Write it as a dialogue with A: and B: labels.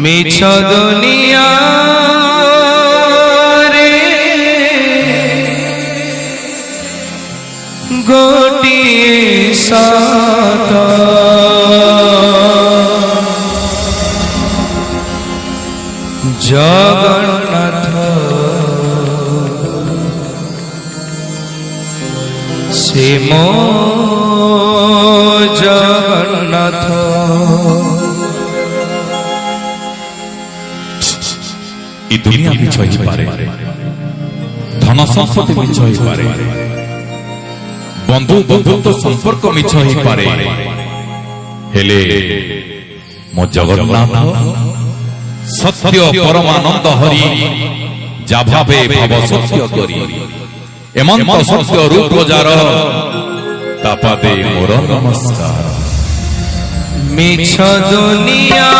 A: মিছ দুনিয়া রে গোটিয়ে সত জগন্নাথ সে মো জগন্নাথ।
B: এই দুনিয়া মিছ হইপারে, ধন সম্পত্তি মিছ হইপারে, বন্ধু বন্ধুত্ব সম্পর্ক মিছ হইপারে, হেলে মো জগন্নাথ সত্য পরমানন্দ হরি যা ভাবে ভাব সত্য করি, এমন্ত সত্য রূপ যার তাপাদে মোর নমস্কার।
A: মিছ দুনিয়া